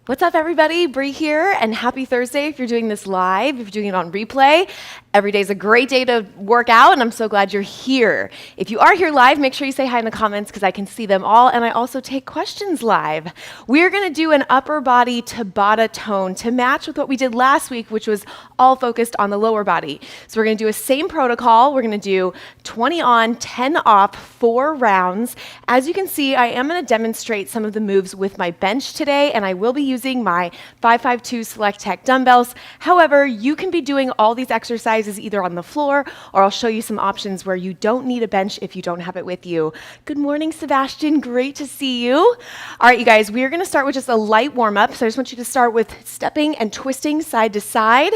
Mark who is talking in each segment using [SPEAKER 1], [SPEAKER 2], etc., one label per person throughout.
[SPEAKER 1] What's up, everybody? Bree here, and happy Thursday if you're doing this live, if you're doing it on replay. Every day is a great day to work out, and I'm so glad you're here. If you are here live, make sure you say hi in the comments because I can see them all, and I also take questions live. We're going to do an upper body Tabata tone to match with what we did last week, which was all focused on the lower body. So we're going to do a same protocol. We're going to do 20 on, 10 off, 4 rounds. As you can see, I am going to demonstrate some of the moves with my bench today, and I will be using my 552 Select Tech dumbbells. However, you can be doing all these exercises either on the floor, or I'll show you some options where you don't need a bench if you don't have it with you. Good morning, Sebastian. Great to see you. All right, you guys, we are going to start with just a light warm-up. So I just want you to start with stepping and twisting side to side.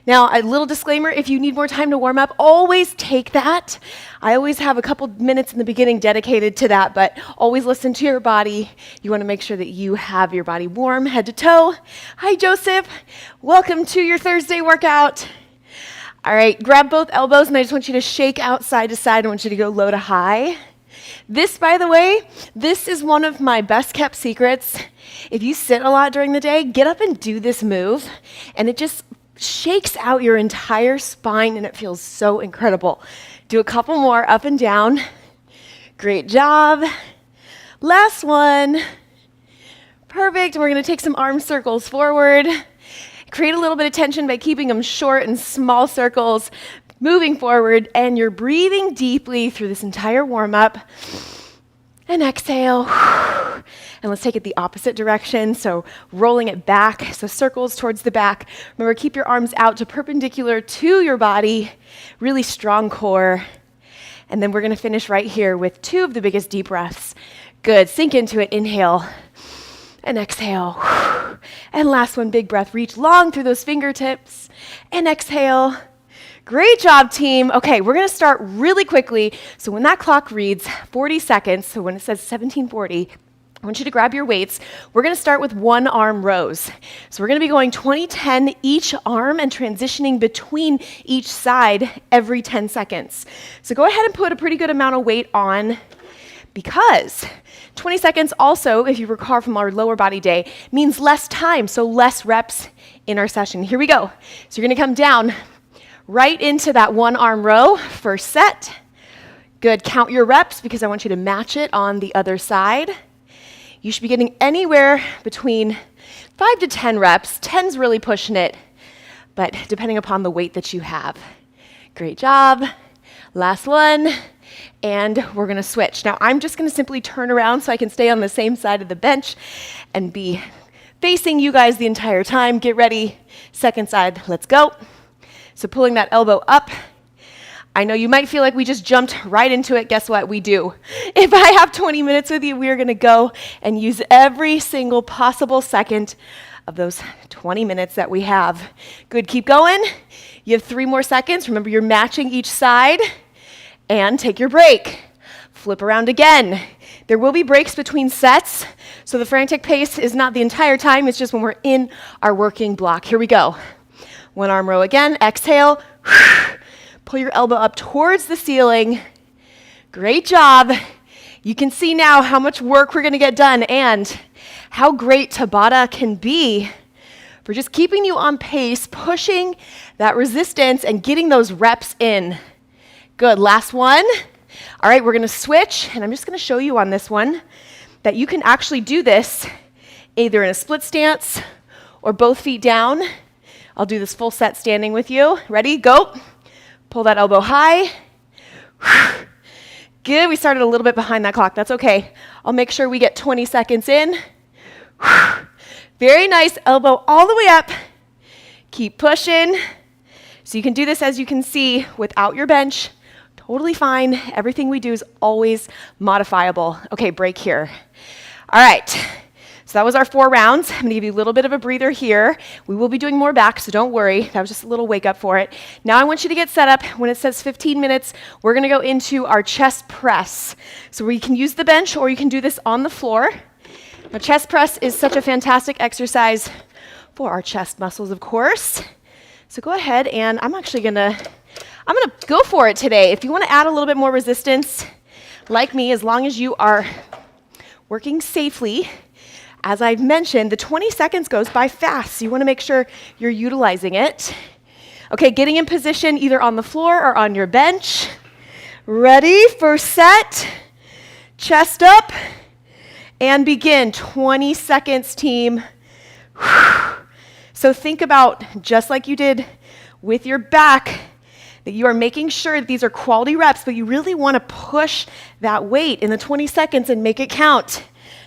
[SPEAKER 1] Now, a little disclaimer, if you need more time to warm up, always take that. I always have a couple minutes in the beginning dedicated to that, but always listen to your body. You want to make sure that you have your body warm, head to toe. Hi, Joseph. Welcome to your Thursday workout. All right, grab both elbows, and I just want you to shake out side to side. I want you to go low to high. This, by the way, this is one of my best kept secrets. If you sit a lot during the day, get up and do this move, and it just shakes out your entire spine, and it feels so incredible. Do a couple more up and down. Great job. Last one. Perfect. We're going to take some arm circles forward. Create a little bit of tension by keeping them short and small circles, moving forward, and you're breathing deeply through this entire warm-up. And exhale. And let's take it the opposite direction. So rolling it back, so circles towards the back. Remember, keep your arms out to perpendicular to your body. Really strong core. And then we're going to finish right here with 2 of the biggest deep breaths. Good. Sink into it. Inhale. And exhale. And last one, big breath. Reach long through those fingertips. And exhale. Great job, team. Okay, we're going to start really quickly. So when that clock reads 40 seconds, so when it says 17:40, I want you to grab your weights. We're going to start with 1 arm rows. So we're going to be going 20-10 each arm and transitioning between each side every 10 seconds. So go ahead and put a pretty good amount of weight on, because 20 seconds also, if you recall from our lower body day, means less time, so less reps in our session. Here we go. So you're going to come down right into that 1 arm row, first set. Good, count your reps because I want you to match it on the other side. You should be getting anywhere between 5 to 10 reps. 10's really pushing it, but depending upon the weight that you have. Great job. Last one, and we're gonna switch. Now I'm just gonna simply turn around so I can stay on the same side of the bench and be facing you guys the entire time. Get ready, second side, let's go. So pulling that elbow up. I know you might feel like we just jumped right into it. Guess what? We do. If I have 20 minutes with you, we're going to go and use every single possible second of those 20 minutes that we have. Good. Keep going. You have 3 more seconds. Remember, you're matching each side. And take your break. Flip around again. There will be breaks between sets, so the frantic pace is not the entire time. It's just when we're in our working block. Here we go. 1 arm row again. Exhale. Pull your elbow up towards the ceiling. Great job. You can see now how much work we're going to get done and how great Tabata can be for just keeping you on pace, pushing that resistance and getting those reps in. Good. Last one. All right, we're going to switch, and I'm just going to show you on this one that you can actually do this either in a split stance or both feet down. I'll do this full set standing with you. Ready? Go. Pull that elbow high. Good. We started a little bit behind that clock. That's okay. I'll make sure we get 20 seconds in. Very nice. Elbow all the way up. Keep pushing. So you can do this, as you can see, without your bench. Totally fine. Everything we do is always modifiable. Okay, break here. All right. So that was our 4 rounds. I'm going to give you a little bit of a breather here. We will be doing more back, so don't worry. That was just a little wake up for it. Now I want you to get set up. When it says 15 minutes, we're going to go into our chest press. So we can use the bench, or you can do this on the floor. Now, chest press is such a fantastic exercise for our chest muscles, of course. So go ahead, and I'm gonna go for it today. If you want to add a little bit more resistance, like me, as long as you are working safely, As I've mentioned, the 20 seconds goes by fast, so you want to make sure you're utilizing it. Okay, getting in position either on the floor or on your bench. Ready? First set. Chest up. And begin. 20 seconds, team. So think about, just like you did with your back, that you are making sure that these are quality reps, but you really want to push that weight in the 20 seconds and make it count.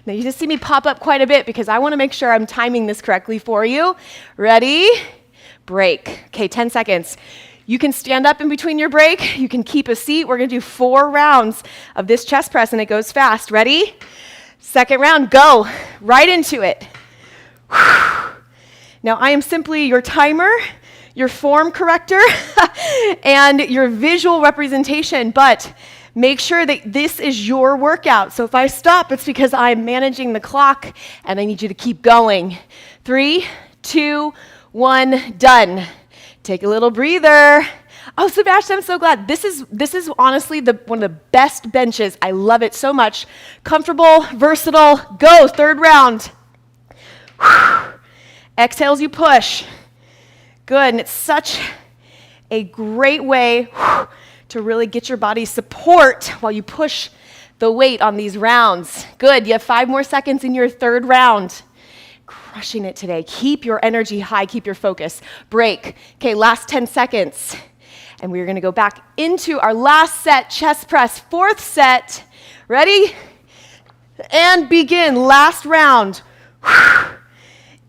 [SPEAKER 1] Now you just see me pop up quite a bit because I want to make sure I'm timing this correctly for you. Ready? Break. Okay, 10 seconds. You can stand up in between your break. You can keep a seat. We're going to do 4 rounds of this chest press, and it goes fast. Ready? Second round, go. Right into it. Now I am simply your timer, your form corrector, and your visual representation, but make sure that this is your workout. So if I stop, it's because I'm managing the clock and I need you to keep going. 3, 2, 1, done. Take a little breather. Oh, Sebastian, I'm so glad. This is honestly one of the best benches. I love it so much. Comfortable, versatile. Go, third round. Exhale as you push. Good, and it's such a great way to really get your body support while you push the weight on these rounds. Good, you have 5 more seconds in your third round. Crushing it today. Keep your energy high, keep your focus. Break. Okay, last 10 seconds. And we're gonna go back into our last set, chest press, 4th set. Ready? And begin, last round.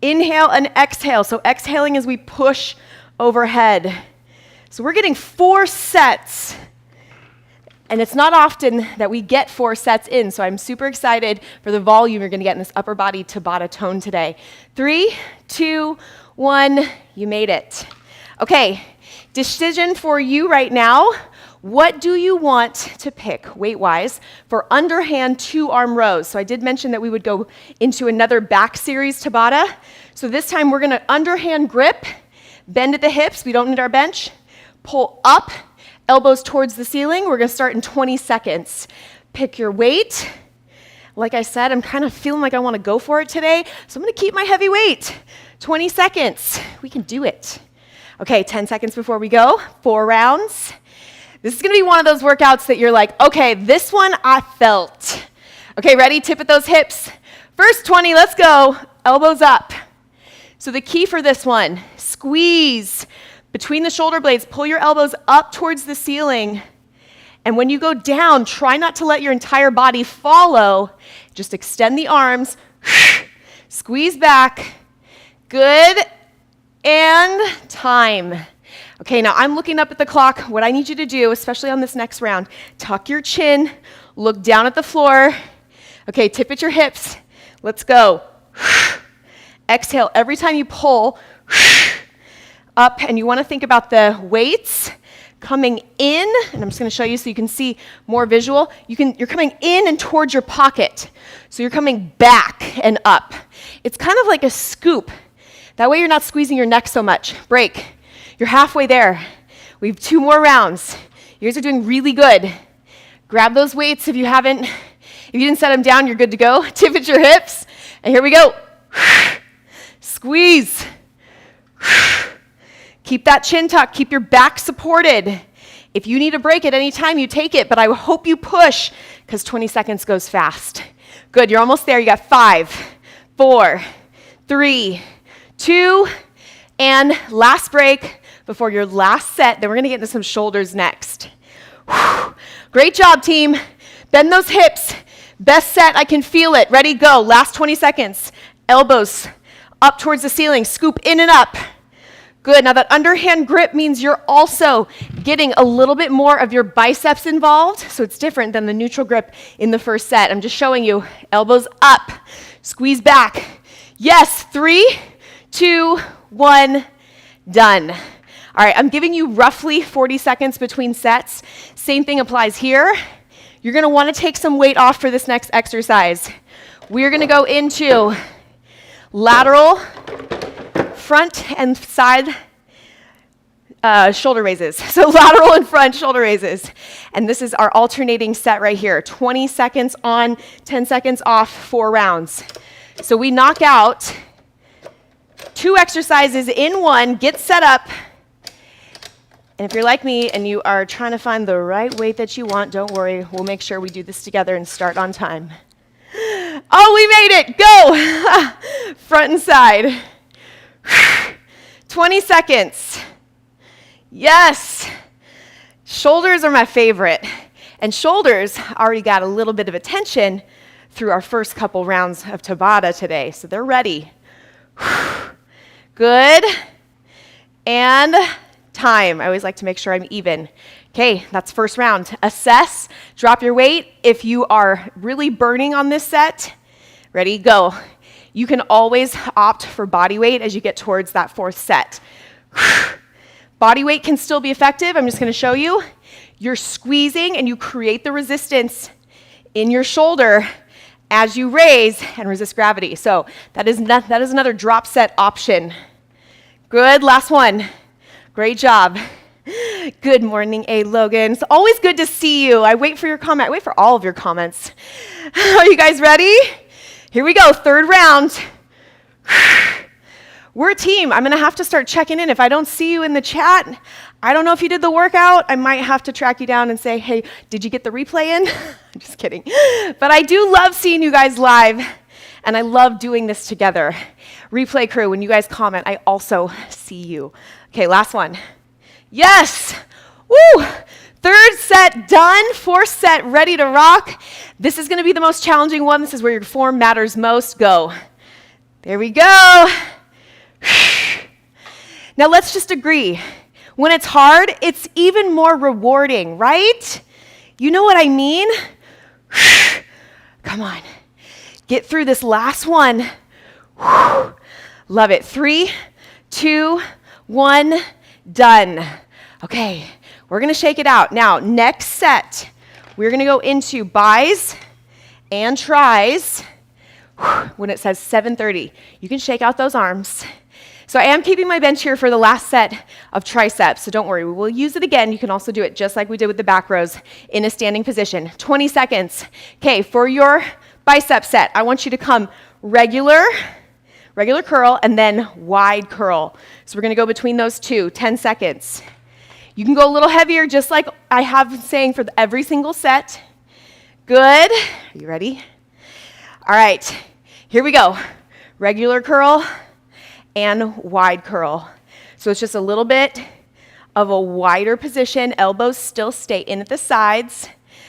[SPEAKER 1] Inhale and exhale. So exhaling as we push overhead. So we're getting 4 sets. And it's not often that we get 4 sets in, so I'm super excited for the volume you're gonna get in this upper body Tabata tone today. 3, 2, 1, you made it. Okay, decision for you right now. What do you want to pick weight-wise for underhand 2-arm rows? So I did mention that we would go into another back series Tabata. So this time we're gonna underhand grip, bend at the hips, we don't need our bench, pull up, elbows towards the ceiling. We're gonna start in 20 seconds. Pick your weight. Like I said, I'm kind of feeling like I wanna go for it today, so I'm gonna keep my heavy weight. 20 seconds, we can do it. Okay, 10 seconds before we go, 4 rounds. This is gonna be one of those workouts that you're like, okay, this one I felt. Okay, ready? Tip at those hips. First 20, let's go. Elbows up. So the key for this one, squeeze between the shoulder blades, pull your elbows up towards the ceiling. And when you go down, try not to let your entire body follow. Just extend the arms, squeeze back. Good, and time. Okay, now I'm looking up at the clock. What I need you to do, especially on this next round, tuck your chin, look down at the floor. Okay, tip at your hips. Let's go. Exhale every time you pull up, and you want to think about the weights coming in, and I'm just going to show you so you can see more visual. You're coming in and towards your pocket. So you're coming back and up. It's kind of like a scoop. That way you're not squeezing your neck so much. Break. You're halfway there. We have 2 more rounds. You guys are doing really good. Grab those weights if you didn't set them down, you're good to go. Tip at your hips, and here we go. Squeeze. Keep that chin tucked, keep your back supported. If you need a break at any time, you take it, but I hope you push, because 20 seconds goes fast. Good, you're almost there. You got 5, 4, 3, 2, and last break before your last set. Then we're gonna get into some shoulders next. Whew. Great job, team. Bend those hips. Best set, I can feel it. Ready, go. Last 20 seconds. Elbows up towards the ceiling. Scoop in and up. Good, now that underhand grip means you're also getting a little bit more of your biceps involved, so it's different than the neutral grip in the first set. I'm just showing you. Elbows up, squeeze back. Yes, 3, 2, 1, done. All right, I'm giving you roughly 40 seconds between sets. Same thing applies here. You're gonna wanna take some weight off for this next exercise. We're gonna go into lateral, front and side shoulder raises. So lateral and front shoulder raises. And this is our alternating set right here. 20 seconds on, 10 seconds off, 4 rounds. So we knock out 2 exercises in one, get set up. And if you're like me and you are trying to find the right weight that you want, don't worry, we'll make sure we do this together and start on time. Oh, we made it, go! Front and side. 20 seconds. Yes. Shoulders are my favorite. And shoulders already got a little bit of attention through our first couple rounds of Tabata today, so they're ready. Good. And time. I always like to make sure I'm even. Okay, that's first round. Assess, drop your weight. If you are really burning on this set, ready, go. You can always opt for body weight as you get towards that 4th set. Body weight can still be effective. I'm just going to show you. You're squeezing and you create the resistance in your shoulder as you raise and resist gravity. So that is another drop set option. Good, last one. Great job. Good morning, A. Logan. It's always good to see you. I wait for your comment. I wait for all of your comments. Are you guys ready? Here we go, 3rd round. We're a team. I'm going to have to start checking in. If I don't see you in the chat, I don't know if you did the workout. I might have to track you down and say, hey, did you get the replay in? I'm just kidding. But I do love seeing you guys live, and I love doing this together. Replay crew, when you guys comment, I also see you. Okay, last one. Yes! Woo! 3rd set done, 4th set ready to rock. This is going to be the most challenging one. This is where your form matters most. Go. There we go. Now let's just agree. When it's hard, it's even more rewarding, right? You know what I mean? Come on. Get through this last one. Love it. 3, 2, 1, done. Okay, we're going to shake it out. Now, next set, we're going to go into bis and tris when it says 7:30. You can shake out those arms. So I am keeping my bench here for the last set of triceps, so don't worry. We will use it again. You can also do it just like we did with the back rows in a standing position. 20 seconds. Okay, for your bicep set, I want you to come regular curl, and then wide curl. So we're going to go between those two, 10 seconds. You can go a little heavier, just like I have been saying for every single set. Good. Are you ready? All right, here we go. Regular curl and wide curl. So it's just a little bit of a wider position. Elbows still stay in at the sides.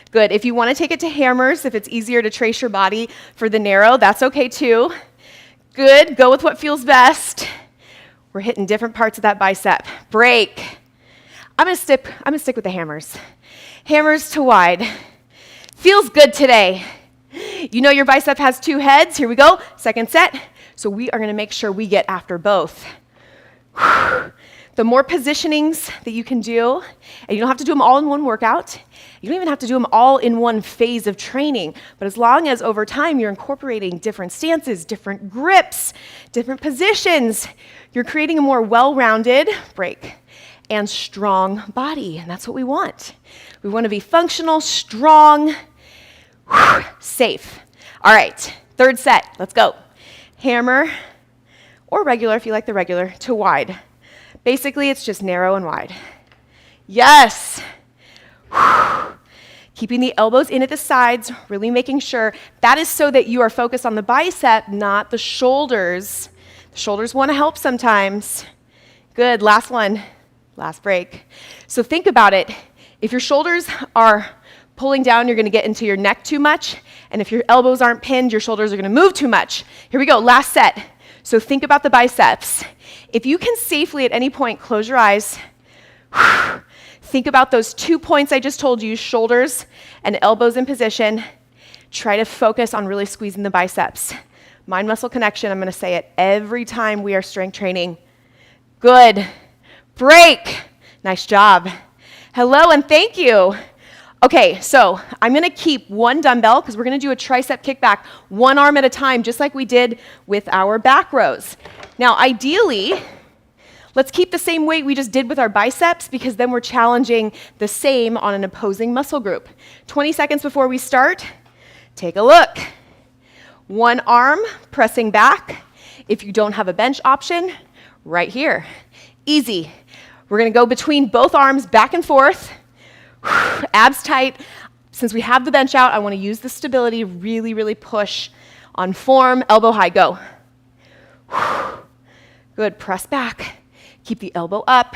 [SPEAKER 1] Good. If you want to take it to hammers, if it's easier to trace your body for the narrow, that's okay too. Good. Go with what feels best. We're hitting different parts of that bicep. Break. I'm gonna stick with the hammers. Hammers to wide. Feels good today. You know your bicep has 2 heads. Here we go. Second set. So we are going to make sure we get after both. The more positionings that you can do, and you don't have to do them all in one workout. You don't even have to do them all in one phase of training. But as long as over time you're incorporating different stances, different grips, different positions, you're creating a more well-rounded break and strong body. And that's what we want. We want to be functional, strong, safe. All right, 3rd set. Let's go. Hammer, or regular if you like the regular, to wide. Basically, it's just narrow and wide. Yes. Keeping the elbows in at the sides, really making sure that is so that you are focused on the bicep, not the shoulders. The shoulders want to help sometimes. Good, last one, last break. So think about it. If your shoulders are pulling down, you're going to get into your neck too much. And if your elbows aren't pinned, your shoulders are going to move too much. Here we go, last set. So think about the biceps. If you can safely at any point close your eyes, think about those 2 points I just told you, shoulders and elbows in position. Try to focus on really squeezing the biceps. Mind-muscle connection, I'm going to say it every time we are strength training. Good. Break. Nice job. Hello and thank you. Okay, so I'm going to keep 1 dumbbell because we're going to do a tricep kickback 1 arm at a time, just like we did with our back rows. Now, ideally, let's keep the same weight we just did with our biceps because then we're challenging the same on an opposing muscle group. 20 seconds before we start, take a look. One arm pressing back. If you don't have a bench option, right here. Easy. We're gonna go between both arms, back and forth. Abs tight. Since we have the bench out, I wanna use the stability, really, really push on form, elbow high, go. Good, press back. Keep the elbow up.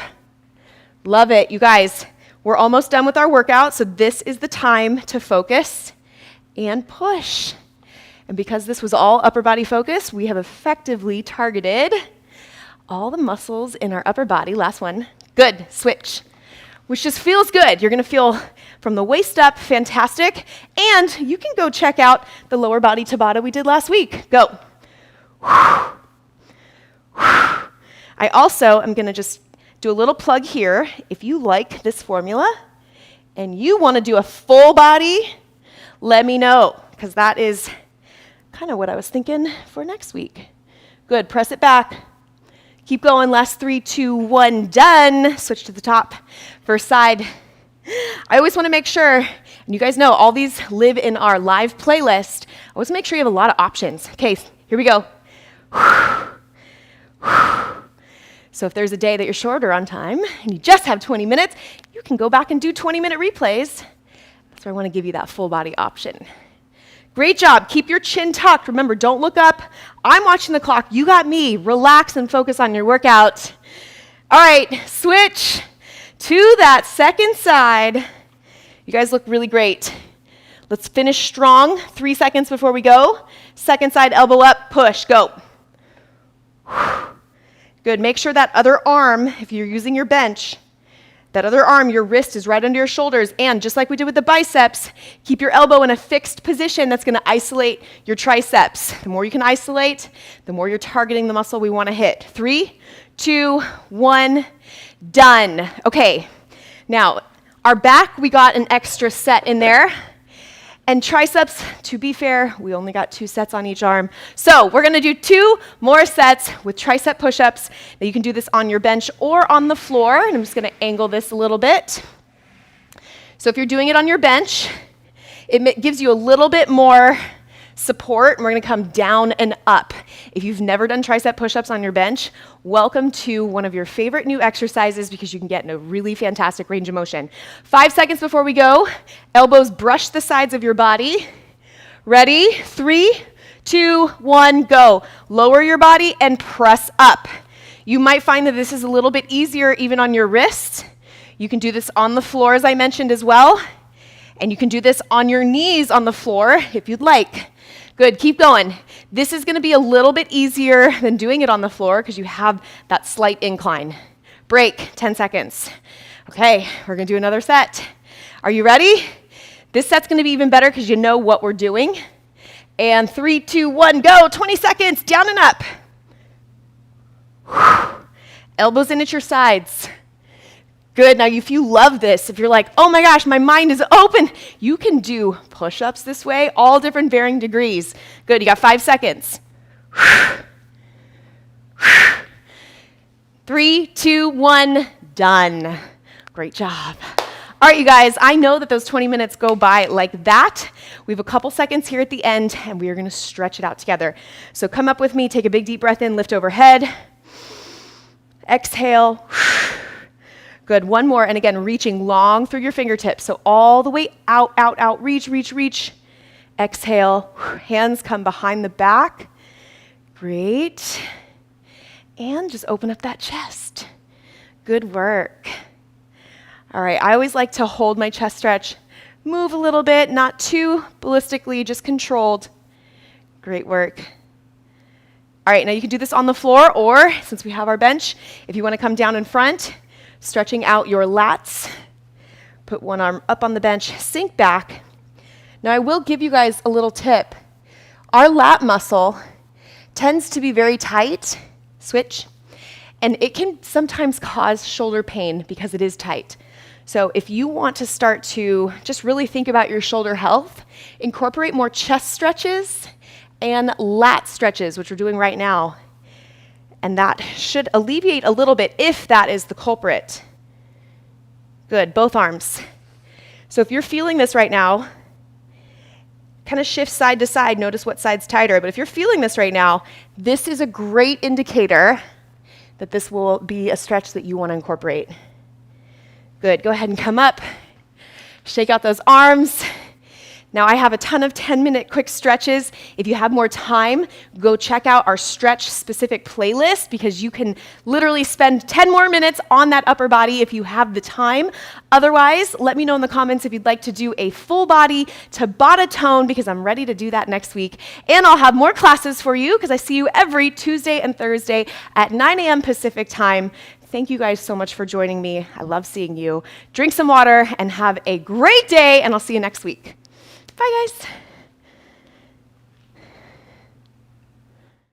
[SPEAKER 1] Love it. You guys, we're almost done with our workout, so this is the time to focus and push. And because this was all upper body focus, we have effectively targeted all the muscles in our upper body. Last one. Good, switch. Which just feels good. You're gonna feel from the waist up, fantastic. And you can go check out the lower body Tabata we did last week. Go. I also am gonna just do a little plug here. If you like this formula and you wanna do a full body, let me know, because that is kind of what I was thinking for next week. Good, press it back. Keep going, last 3, 2, 1, done. Switch to the top, first side. I always wanna make sure, and you guys know all these live in our live playlist, I always make sure you have a lot of options. Okay, here we go. So if there's a day that you're shorter on time and you just have 20 minutes, you can go back and do 20-minute replays. That's why I want to give you that full body option. Great job. Keep your chin tucked. Remember, don't look up. I'm watching the clock. You got me. Relax and focus on your workout. All right, switch to that second side. You guys look really great. Let's finish strong. 3 seconds before we go. Second side, elbow up, push, go. Good, make sure that other arm, if you're using your bench, that other arm, your wrist is right under your shoulders, and just like we did with the biceps, keep your elbow in a fixed position that's gonna isolate your triceps. The more you can isolate, the more you're targeting the muscle we wanna hit. 3, 2, 1, done. Okay, now, our back, we got an extra set in there. And triceps, to be fair, we only got 2 sets on each arm. So we're gonna do 2 more sets with tricep push-ups. Now you can do this on your bench or on the floor, and I'm just gonna angle this a little bit. So if you're doing it on your bench, it gives you a little bit more support, and we're gonna come down and up. If you've never done tricep push-ups on your bench, welcome to one of your favorite new exercises because you can get in a really fantastic range of motion. 5 seconds before we go, elbows brush the sides of your body. Ready? 3, 2, 1, go. Lower your body and press up. You might find that this is a little bit easier even on your wrist. You can do this on the floor, as I mentioned as well. And you can do this on your knees on the floor if you'd like. Good, keep going. This is gonna be a little bit easier than doing it on the floor because you have that slight incline. Break, 10 seconds. Okay, we're gonna do another set. Are you ready? This set's gonna be even better because you know what we're doing. And 3, 2, 1, go, 20 seconds, down and up. Elbows in at your sides. Good, now if you love this, if you're like, oh my gosh, my mind is open, you can do push-ups this way, all different varying degrees. Good, you got 5 seconds. 3, 2, 1, done. Great job. All right, you guys, I know that those 20 minutes go by like that. We have a couple seconds here at the end, and we are gonna stretch it out together. So come up with me, take a big deep breath in, lift overhead. Exhale. Good, one more, and again, reaching long through your fingertips. So all the way out, out, out, reach, reach, reach. Exhale, hands come behind the back. Great. And just open up that chest. Good work. All right, I always like to hold my chest stretch, move a little bit, not too ballistically, just controlled. Great work. All right, now you can do this on the floor, or since we have our bench, if you wanna come down in front, stretching out your lats, put one arm up on the bench, sink back. Now I will give you guys a little tip. Our lat muscle tends to be very tight, switch, and it can sometimes cause shoulder pain because it is tight. So if you want to start to just really think about your shoulder health, incorporate more chest stretches and lat stretches, which we're doing right now. And that should alleviate a little bit if that is the culprit. Good, both arms. So if you're feeling this right now, kind of shift side to side. Notice what side's tighter. But if you're feeling this right now, this is a great indicator that this will be a stretch that you want to incorporate. Good. Go ahead and come up. Shake out those arms. Now I have a ton of 10-minute quick stretches. If you have more time, go check out our stretch-specific playlist because you can literally spend 10 more minutes on that upper body if you have the time. Otherwise, let me know in the comments if you'd like to do a full body Tabata tone because I'm ready to do that next week. And I'll have more classes for you because I see you every Tuesday and Thursday at 9 a.m. Pacific time. Thank you guys so much for joining me. I love seeing you. Drink some water and have a great day, and I'll see you next week. Bye, guys.